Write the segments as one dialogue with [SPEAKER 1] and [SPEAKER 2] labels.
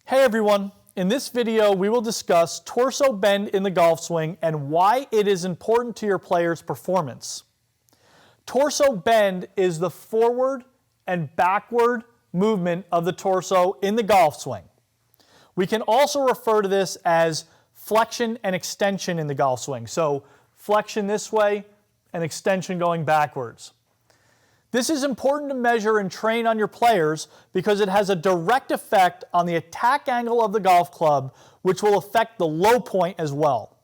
[SPEAKER 1] Hey everyone, in this video we will discuss torso bend in the golf swing and why it is important to your player's performance. Torso bend is the forward and backward movement of the torso in the golf swing. We can also refer to this as flexion and extension in the golf swing. So flexion this way and extension going backwards. This is important to measure and train on your players because it has a direct effect on the attack angle of the golf club, which will affect the low point as well.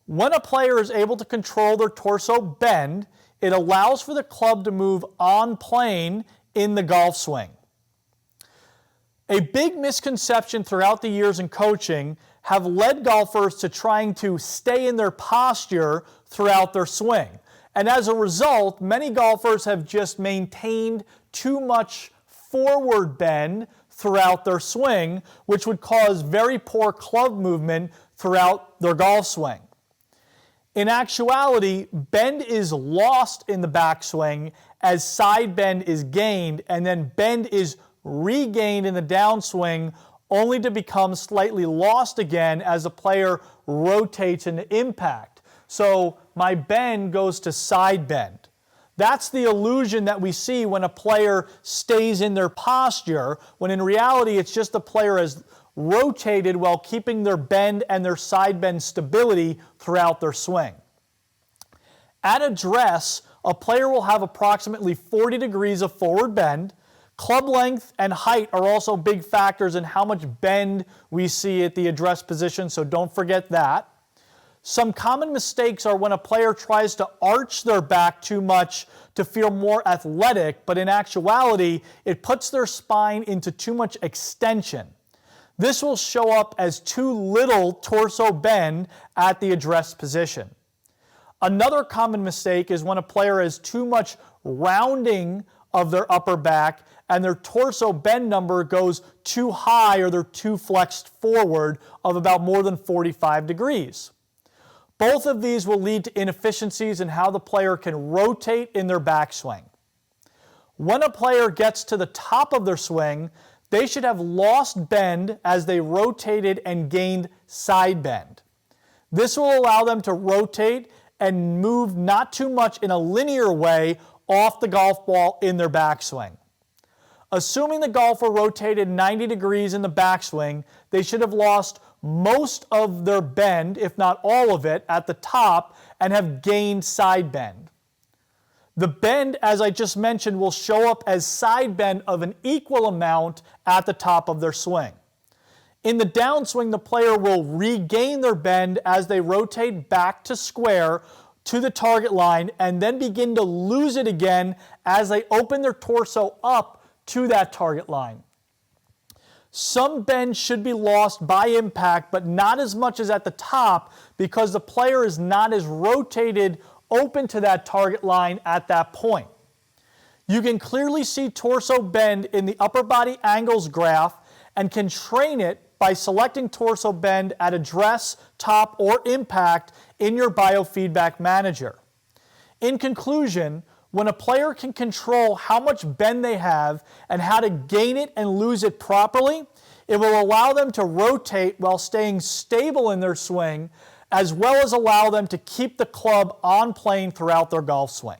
[SPEAKER 1] When a player is able to control their torso bend, it allows for the club to move on plane in the golf swing. A big misconception throughout the years in coaching have led golfers to trying to stay in their posture throughout their swing. And as a result, many golfers have just maintained too much forward bend throughout their swing, which would cause very poor club movement throughout their golf swing. In actuality, bend is lost in the backswing as side bend is gained, and then bend is regained in the downswing, only to become slightly lost again as the player rotates into impact. So my bend goes to side bend. That's the illusion that we see when a player stays in their posture, when in reality it's just the player has rotated while keeping their bend and their side bend stability throughout their swing. At address, a player will have approximately 40 degrees of forward bend. Club length and height are also big factors in how much bend we see at the address position, so don't forget that. Some common mistakes are when a player tries to arch their back too much to feel more athletic, but in actuality, it puts their spine into too much extension. This will show up as too little torso bend at the address position. Another common mistake is when a player has too much rounding of their upper back and their torso bend number goes too high or they're too flexed forward of about more than 45 degrees. Both of these will lead to inefficiencies in how the player can rotate in their backswing. When a player gets to the top of their swing, they should have lost bend as they rotated and gained side bend. This will allow them to rotate and move not too much in a linear way off the golf ball in their backswing. Assuming the golfer rotated 90 degrees in the backswing, they should have lost most of their bend, if not all of it, at the top and have gained side bend. The bend, as I just mentioned, will show up as side bend of an equal amount at the top of their swing. In the downswing, the player will regain their bend as they rotate back to square to the target line and then begin to lose it again as they open their torso up to that target line. Some bend should be lost by impact, but not as much as at the top because the player is not as rotated open to that target line at that point. You can clearly see torso bend in the upper body angles graph and can train it by selecting torso bend at address, top, or impact in your biofeedback manager. In conclusion, when a player can control how much bend they have and how to gain it and lose it properly, it will allow them to rotate while staying stable in their swing, as well as allow them to keep the club on plane throughout their golf swing.